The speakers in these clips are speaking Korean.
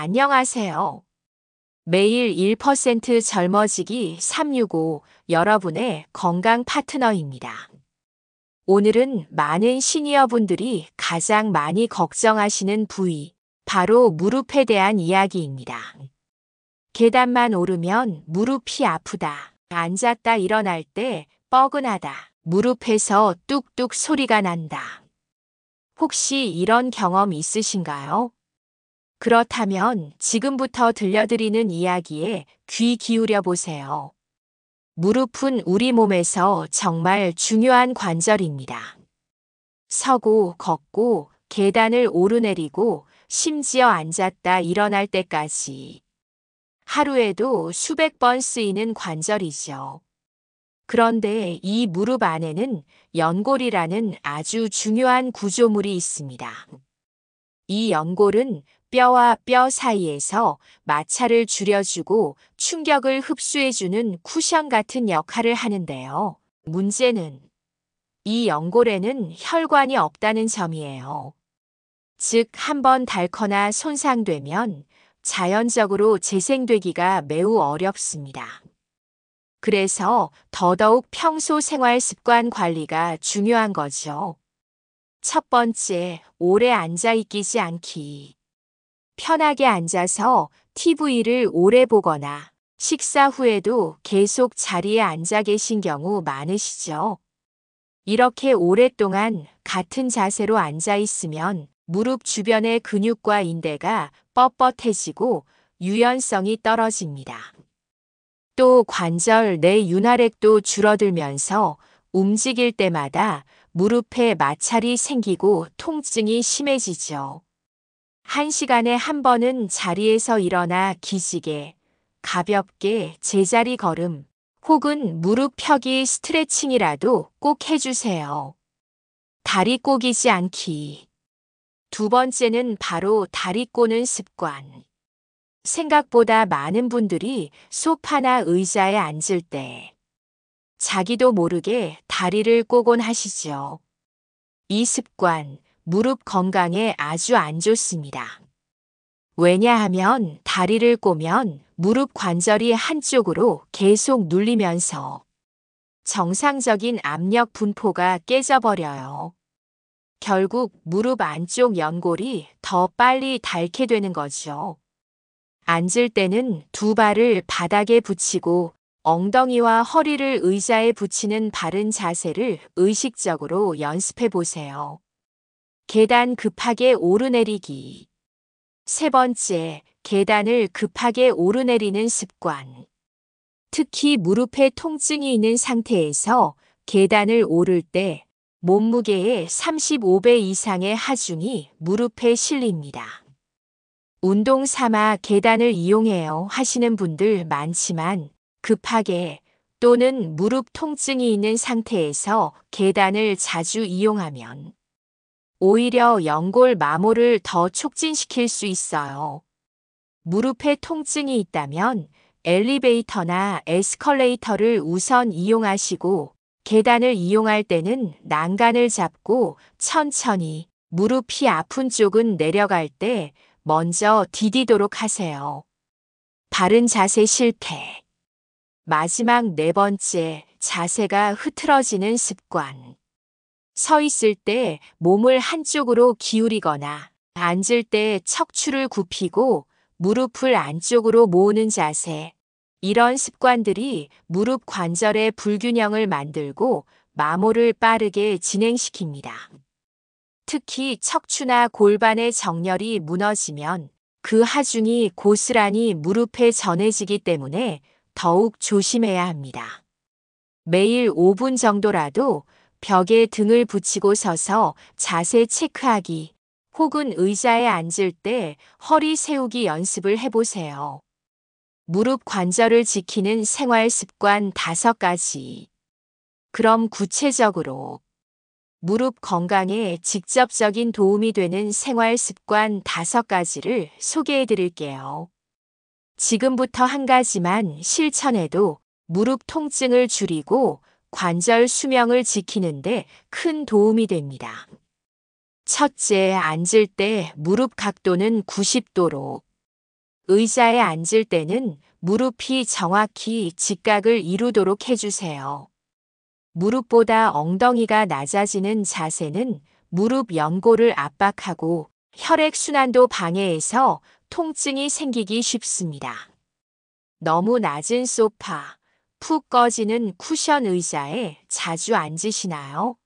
안녕하세요. 매일 1% 젊어지기 365 여러분의 건강 파트너입니다. 오늘은 많은 시니어분들이 가장 많이 걱정하시는 부위, 바로 무릎에 대한 이야기입니다. 계단만 오르면 무릎이 아프다. 앉았다 일어날 때 뻐근하다. 무릎에서 뚝뚝 소리가 난다. 혹시 이런 경험 있으신가요? 그렇다면 지금부터 들려드리는 이야기에 귀 기울여 보세요. 무릎은 우리 몸에서 정말 중요한 관절입니다. 서고 걷고 계단을 오르내리고 심지어 앉았다 일어날 때까지 하루에도 수백 번 쓰이는 관절이죠. 그런데 이 무릎 안에는 연골이라는 아주 중요한 구조물이 있습니다. 이 연골은 뼈와 뼈 사이에서 마찰을 줄여주고 충격을 흡수해주는 쿠션 같은 역할을 하는데요. 문제는 이 연골에는 혈관이 없다는 점이에요. 즉, 한번 닳거나 손상되면 자연적으로 재생되기가 매우 어렵습니다. 그래서 더더욱 평소 생활 습관 관리가 중요한 거죠. 첫 번째, 오래 앉아있지 않기. 편하게 앉아서 TV를 오래 보거나 식사 후에도 계속 자리에 앉아 계신 경우 많으시죠? 이렇게 오랫동안 같은 자세로 앉아 있으면 무릎 주변의 근육과 인대가 뻣뻣해지고 유연성이 떨어집니다. 또 관절 내 윤활액도 줄어들면서 움직일 때마다 무릎에 마찰이 생기고 통증이 심해지죠. 1시간에 한 번은 자리에서 일어나 기지개, 가볍게 제자리 걸음, 혹은 무릎 펴기 스트레칭이라도 꼭 해주세요. 다리 꼬기지 않기. 두 번째는 바로 다리 꼬는 습관. 생각보다 많은 분들이 소파나 의자에 앉을 때 자기도 모르게 다리를 꼬곤 하시죠. 이 습관, 무릎 건강에 아주 안 좋습니다. 왜냐하면 다리를 꼬면 무릎 관절이 한쪽으로 계속 눌리면서 정상적인 압력 분포가 깨져버려요. 결국 무릎 안쪽 연골이 더 빨리 닳게 되는 거죠. 앉을 때는 두 발을 바닥에 붙이고 엉덩이와 허리를 의자에 붙이는 바른 자세를 의식적으로 연습해 보세요. 계단 급하게 오르내리기. 세 번째, 계단을 급하게 오르내리는 습관. 특히 무릎에 통증이 있는 상태에서 계단을 오를 때 몸무게의 35배 이상의 하중이 무릎에 실립니다. 운동 삼아 계단을 이용해요 하시는 분들 많지만 급하게 또는 무릎 통증이 있는 상태에서 계단을 자주 이용하면 오히려 연골 마모를 더 촉진시킬 수 있어요. 무릎에 통증이 있다면 엘리베이터나 에스컬레이터를 우선 이용하시고 계단을 이용할 때는 난간을 잡고 천천히 무릎이 아픈 쪽은 내려갈 때 먼저 디디도록 하세요. 바른 자세 실패. 마지막 네 번째, 자세가 흐트러지는 습관. 서 있을 때 몸을 한쪽으로 기울이거나 앉을 때 척추를 굽히고 무릎을 안쪽으로 모으는 자세. 이런 습관들이 무릎 관절의 불균형을 만들고 마모를 빠르게 진행시킵니다. 특히 척추나 골반의 정렬이 무너지면 그 하중이 고스란히 무릎에 전해지기 때문에 더욱 조심해야 합니다. 매일 5분 정도라도 벽에 등을 붙이고 서서 자세 체크하기 혹은 의자에 앉을 때 허리 세우기 연습을 해보세요. 무릎 관절을 지키는 생활 습관 5가지. 그럼 구체적으로 무릎 건강에 직접적인 도움이 되는 생활 습관 5가지를 소개해 드릴게요. 지금부터 한 가지만 실천해도 무릎 통증을 줄이고 관절 수명을 지키는데 큰 도움이 됩니다. 첫째, 앉을 때 무릎 각도는 90도로. 의자에 앉을 때는 무릎이 정확히 직각을 이루도록 해주세요. 무릎보다 엉덩이가 낮아지는 자세는 무릎 연골을 압박하고 혈액순환도 방해해서 통증이 생기기 쉽습니다. 너무 낮은 소파, 푹 꺼지는 쿠션 의자에 자주 앉으시나요?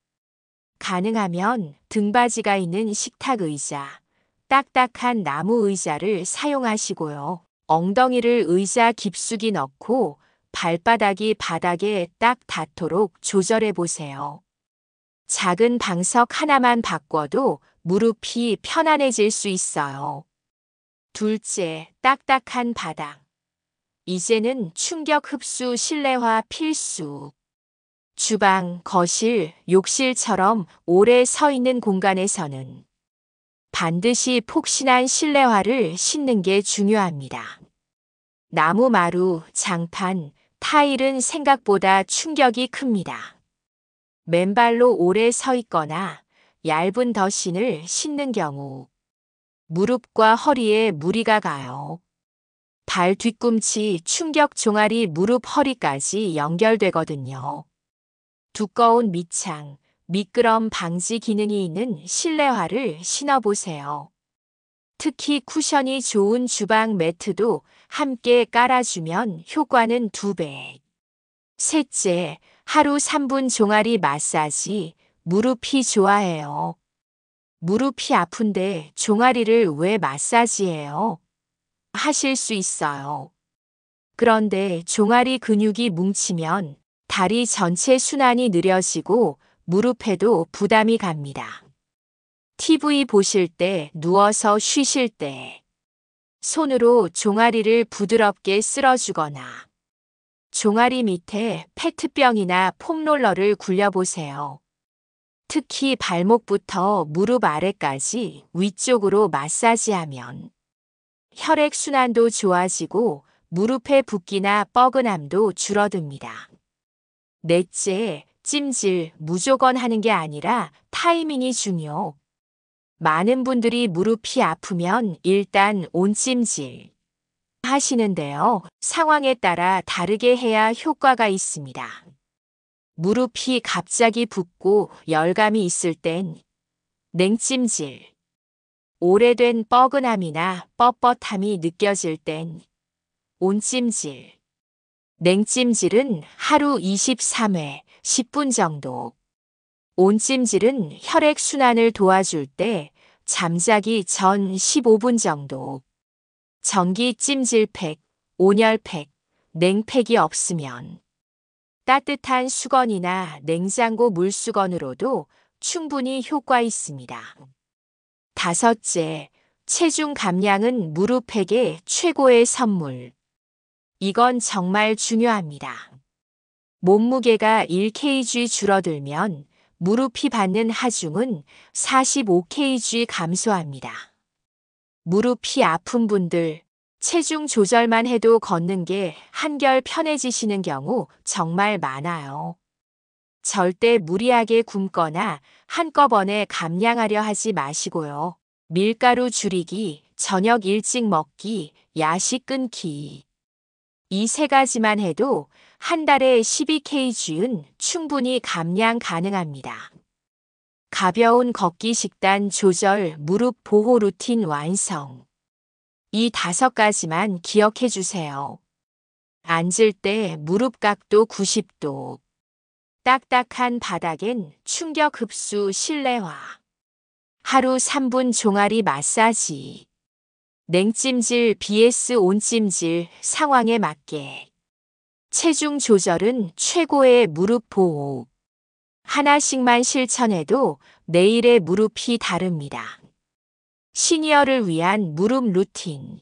가능하면 등받이가 있는 식탁 의자, 딱딱한 나무 의자를 사용하시고요. 엉덩이를 의자 깊숙이 넣고 발바닥이 바닥에 딱 닿도록 조절해 보세요. 작은 방석 하나만 바꿔도 무릎이 편안해질 수 있어요. 둘째, 딱딱한 바닥. 이제는 충격 흡수 실내화 필수. 주방, 거실, 욕실처럼 오래 서 있는 공간에서는 반드시 폭신한 실내화를 신는 게 중요합니다. 나무 마루, 장판, 타일은 생각보다 충격이 큽니다. 맨발로 오래 서 있거나 얇은 덧신을 신는 경우 무릎과 허리에 무리가 가요. 발 뒤꿈치 충격 종아리 무릎 허리까지 연결되거든요. 두꺼운 밑창, 미끄럼 방지 기능이 있는 실내화를 신어보세요. 특히 쿠션이 좋은 주방 매트도 함께 깔아주면 효과는 2배. 셋째, 하루 3분 종아리 마사지, 무릎이 좋아해요. 무릎이 아픈데 종아리를 왜 마사지해요? 하실 수 있어요. 그런데 종아리 근육이 뭉치면 다리 전체 순환이 느려지고 무릎에도 부담이 갑니다. TV 보실 때, 누워서 쉬실 때, 손으로 종아리를 부드럽게 쓸어주거나 종아리 밑에 페트병이나 폼롤러를 굴려보세요. 특히 발목부터 무릎 아래까지 위쪽으로 마사지하면 혈액순환도 좋아지고 무릎의 붓기나 뻐근함도 줄어듭니다. 넷째, 찜질 무조건 하는 게 아니라 타이밍이 중요. 많은 분들이 무릎이 아프면 일단 온찜질 하시는데요. 상황에 따라 다르게 해야 효과가 있습니다. 무릎이 갑자기 붓고 열감이 있을 땐 냉찜질, 오래된 뻐근함이나 뻣뻣함이 느껴질 땐 온찜질, 냉찜질은 하루 23회, 10분 정도. 온찜질은 혈액순환을 도와줄 때 잠자기 전 15분 정도. 전기 찜질팩, 온열팩, 냉팩이 없으면 따뜻한 수건이나 냉장고 물수건으로도 충분히 효과 있습니다. 다섯째, 체중 감량은 무릎에게 최고의 선물. 이건 정말 중요합니다. 몸무게가 1kg 줄어들면 무릎이 받는 하중은 45kg 감소합니다. 무릎이 아픈 분들, 체중 조절만 해도 걷는 게 한결 편해지시는 경우 정말 많아요. 절대 무리하게 굶거나 한꺼번에 감량하려 하지 마시고요. 밀가루 줄이기, 저녁 일찍 먹기, 야식 끊기. 이 3가지만 해도 한 달에 12kg는 충분히 감량 가능합니다. 가벼운 걷기 식단 조절 무릎 보호 루틴 완성. 이 5가지만 기억해 주세요. 앉을 때 무릎 각도 90도. 딱딱한 바닥엔 충격 흡수 실내화. 하루 3분 종아리 마사지. 냉찜질 vs 온찜질 상황에 맞게. 체중 조절은 최고의 무릎 보호. 하나씩만 실천해도 내일의 무릎이 다릅니다. 시니어를 위한 무릎 루틴.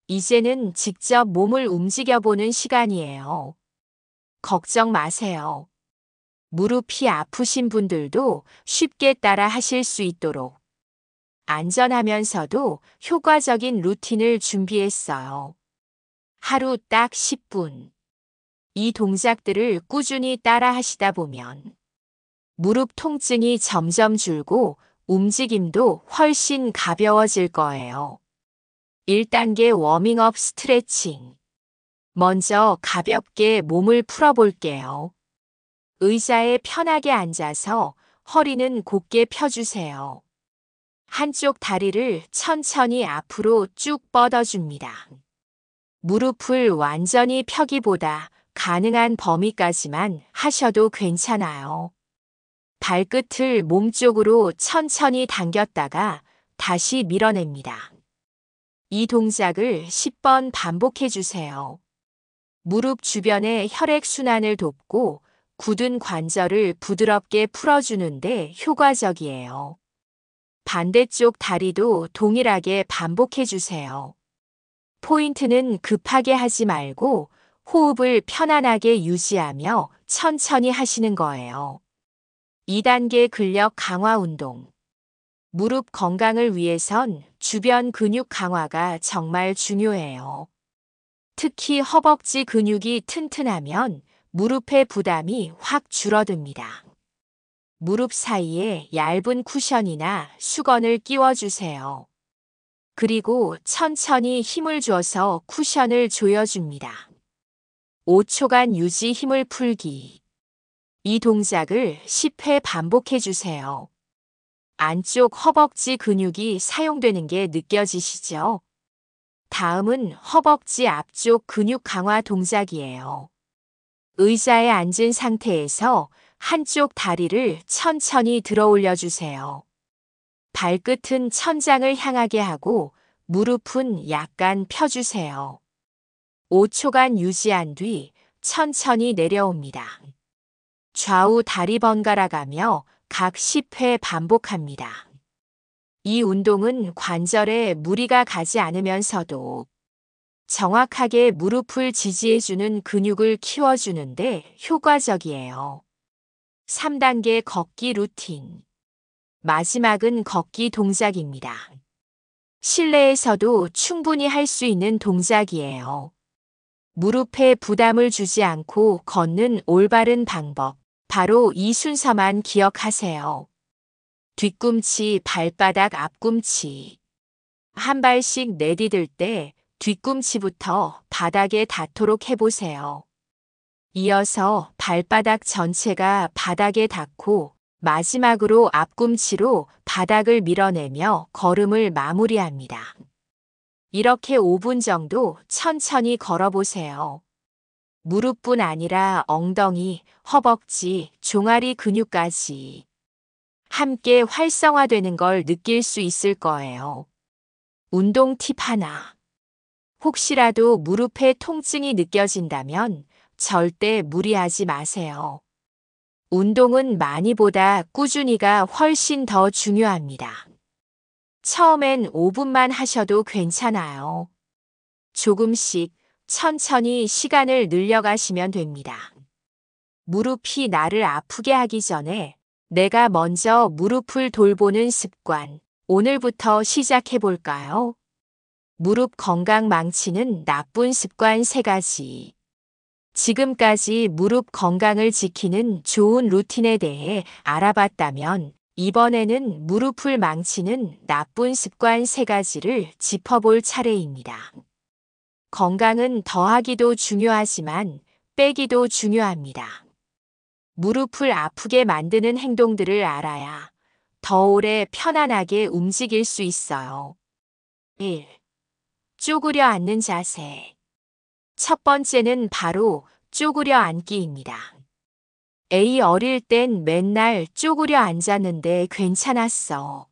이제는 직접 몸을 움직여보는 시간이에요. 걱정 마세요. 무릎이 아프신 분들도 쉽게 따라 하실 수 있도록 안전하면서도 효과적인 루틴을 준비했어요. 하루 딱 10분. 이 동작들을 꾸준히 따라 하시다 보면 무릎 통증이 점점 줄고 움직임도 훨씬 가벼워질 거예요. 1단계 워밍업 스트레칭. 먼저 가볍게 몸을 풀어볼게요. 의자에 편하게 앉아서 허리는 곧게 펴주세요. 한쪽 다리를 천천히 앞으로 쭉 뻗어줍니다. 무릎을 완전히 펴기보다 가능한 범위까지만 하셔도 괜찮아요. 발끝을 몸쪽으로 천천히 당겼다가 다시 밀어냅니다. 이 동작을 10번 반복해 주세요. 무릎 주변의 혈액순환을 돕고 굳은 관절을 부드럽게 풀어주는데 효과적이에요. 반대쪽 다리도 동일하게 반복해 주세요. 포인트는 급하게 하지 말고 호흡을 편안하게 유지하며 천천히 하시는 거예요. 2단계 근력 강화 운동. 무릎 건강을 위해선 주변 근육 강화가 정말 중요해요. 특히 허벅지 근육이 튼튼하면 무릎의 부담이 확 줄어듭니다. 무릎 사이에 얇은 쿠션이나 수건을 끼워주세요. 그리고 천천히 힘을 줘서 쿠션을 조여줍니다. 5초간 유지 힘을 풀기. 이 동작을 10회 반복해 주세요. 안쪽 허벅지 근육이 사용되는 게 느껴지시죠? 다음은 허벅지 앞쪽 근육 강화 동작이에요. 의자에 앉은 상태에서 한쪽 다리를 천천히 들어 올려주세요. 발끝은 천장을 향하게 하고 무릎은 약간 펴주세요. 5초간 유지한 뒤 천천히 내려옵니다. 좌우 다리 번갈아 가며 각 10회 반복합니다. 이 운동은 관절에 무리가 가지 않으면서도 정확하게 무릎을 지지해주는 근육을 키워주는데 효과적이에요. 3단계 걷기 루틴. 마지막은 걷기 동작입니다. 실내에서도 충분히 할 수 있는 동작이에요. 무릎에 부담을 주지 않고 걷는 올바른 방법. 바로 이 순서만 기억하세요. 뒤꿈치, 발바닥, 앞꿈치. 한 발씩 내디딜 때 뒤꿈치부터 바닥에 닿도록 해보세요. 이어서 발바닥 전체가 바닥에 닿고 마지막으로 앞꿈치로 바닥을 밀어내며 걸음을 마무리합니다. 이렇게 5분 정도 천천히 걸어보세요. 무릎뿐 아니라 엉덩이, 허벅지, 종아리 근육까지 함께 활성화되는 걸 느낄 수 있을 거예요. 운동 팁 하나. 혹시라도 무릎에 통증이 느껴진다면 절대 무리하지 마세요. 운동은 많이보다 꾸준히가 훨씬 더 중요합니다. 처음엔 5분만 하셔도 괜찮아요. 조금씩 천천히 시간을 늘려가시면 됩니다. 무릎이 나를 아프게 하기 전에 내가 먼저 무릎을 돌보는 습관, 오늘부터 시작해 볼까요? 무릎 건강 망치는 나쁜 습관 3가지. 지금까지 무릎 건강을 지키는 좋은 루틴에 대해 알아봤다면 이번에는 무릎을 망치는 나쁜 습관 3가지를 짚어볼 차례입니다. 건강은 더하기도 중요하지만 빼기도 중요합니다. 무릎을 아프게 만드는 행동들을 알아야 더 오래 편안하게 움직일 수 있어요. 1. 쪼그려 앉는 자세. 첫 번째는 바로 쪼그려 앉기입니다. 에이, 어릴 땐 맨날 쪼그려 앉았는데 괜찮았어.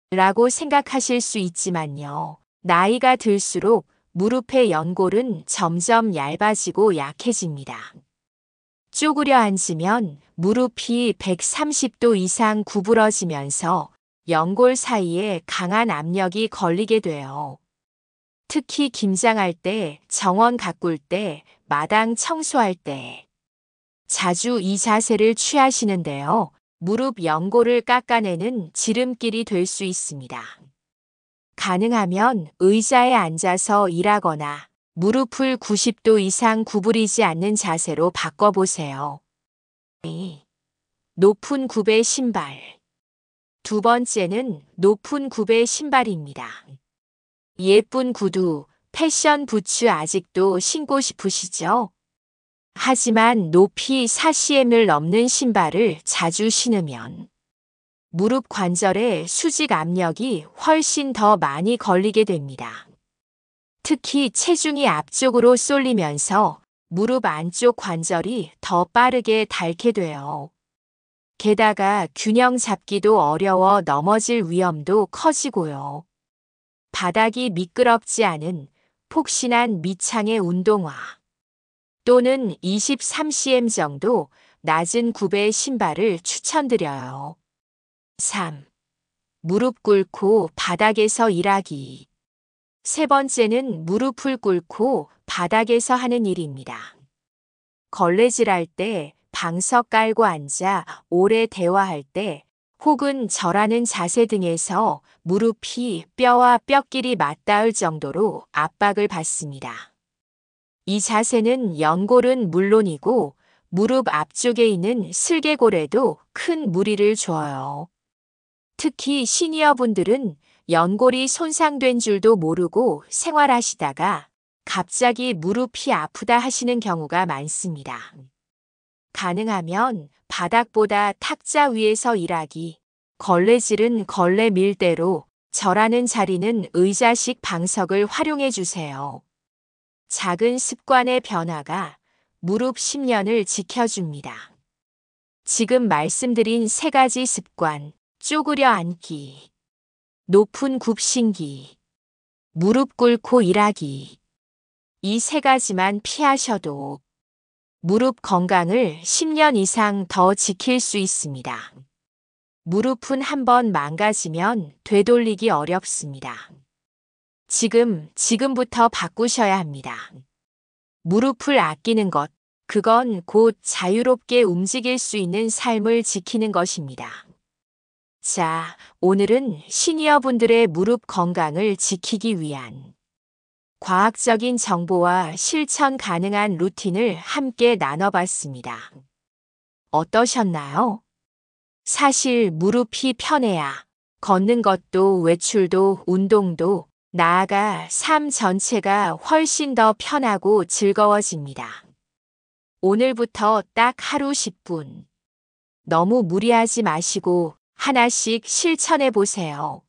라고 생각하실 수 있지만요. 나이가 들수록 무릎의 연골은 점점 얇아지고 약해집니다. 쪼그려 앉으면 무릎이 130도 이상 구부러지면서 연골 사이에 강한 압력이 걸리게 돼요. 특히 김장할 때, 정원 가꿀 때, 마당 청소할 때 자주 이 자세를 취하시는데요. 무릎 연골을 깎아내는 지름길이 될 수 있습니다. 가능하면 의자에 앉아서 일하거나 무릎을 90도 이상 구부리지 않는 자세로 바꿔보세요. 2. 높은 굽의 신발. 두 번째는 높은 굽의 신발입니다. 예쁜 구두, 패션 부츠 아직도 신고 싶으시죠? 하지만 높이 4cm을 넘는 신발을 자주 신으면 무릎 관절의 수직 압력이 훨씬 더 많이 걸리게 됩니다. 특히 체중이 앞쪽으로 쏠리면서 무릎 안쪽 관절이 더 빠르게 닳게 돼요. 게다가 균형 잡기도 어려워 넘어질 위험도 커지고요. 바닥이 미끄럽지 않은 폭신한 밑창의 운동화 또는 23cm 정도 낮은 굽의 신발을 추천드려요. 3. 무릎 꿇고 바닥에서 일하기. 세 번째는 무릎을 꿇고 바닥에서 하는 일입니다. 걸레질할 때, 방석 깔고 앉아 오래 대화할 때, 혹은 절하는 자세 등에서 무릎이 뼈와 뼈끼리 맞닿을 정도로 압박을 받습니다. 이 자세는 연골은 물론이고 무릎 앞쪽에 있는 슬개골에도 큰 무리를 줘요. 특히 시니어분들은 연골이 손상된 줄도 모르고 생활하시다가 갑자기 무릎이 아프다 하시는 경우가 많습니다. 가능하면 바닥보다 탁자 위에서 일하기, 걸레질은 걸레 밀대로, 절하는 자리는 의자식 방석을 활용해 주세요. 작은 습관의 변화가 무릎 10년을 지켜줍니다. 지금 말씀드린 세 가지 습관, 쪼그려 앉기, 높은 굽신기, 무릎 꿇고 일하기. 이 세 가지만 피하셔도 무릎 건강을 10년 이상 더 지킬 수 있습니다. 무릎은 한번 망가지면 되돌리기 어렵습니다. 지금부터 바꾸셔야 합니다. 무릎을 아끼는 것, 그건 곧 자유롭게 움직일 수 있는 삶을 지키는 것입니다. 자, 오늘은 시니어분들의 무릎 건강을 지키기 위한 과학적인 정보와 실천 가능한 루틴을 함께 나눠봤습니다. 어떠셨나요? 사실 무릎이 편해야 걷는 것도 외출도 운동도 나아가 삶 전체가 훨씬 더 편하고 즐거워집니다. 오늘부터 딱 하루 10분. 너무 무리하지 마시고 하나씩 실천해 보세요.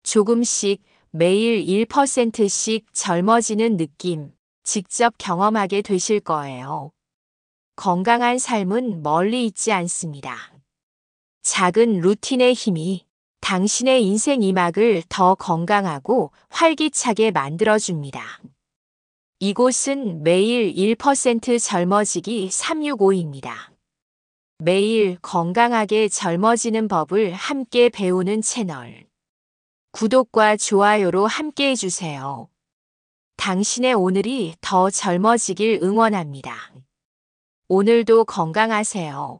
조금씩 매일 1%씩 젊어지는 느낌 직접 경험하게 되실 거예요. 건강한 삶은 멀리 있지 않습니다. 작은 루틴의 힘이 당신의 인생 이막을 더 건강하고 활기차게 만들어줍니다. 이곳은 매일 1% 젊어지기 365입니다. 매일 건강하게 젊어지는 법을 함께 배우는 채널. 구독과 좋아요로 함께 해주세요. 당신의 오늘이 더 젊어지길 응원합니다. 오늘도 건강하세요.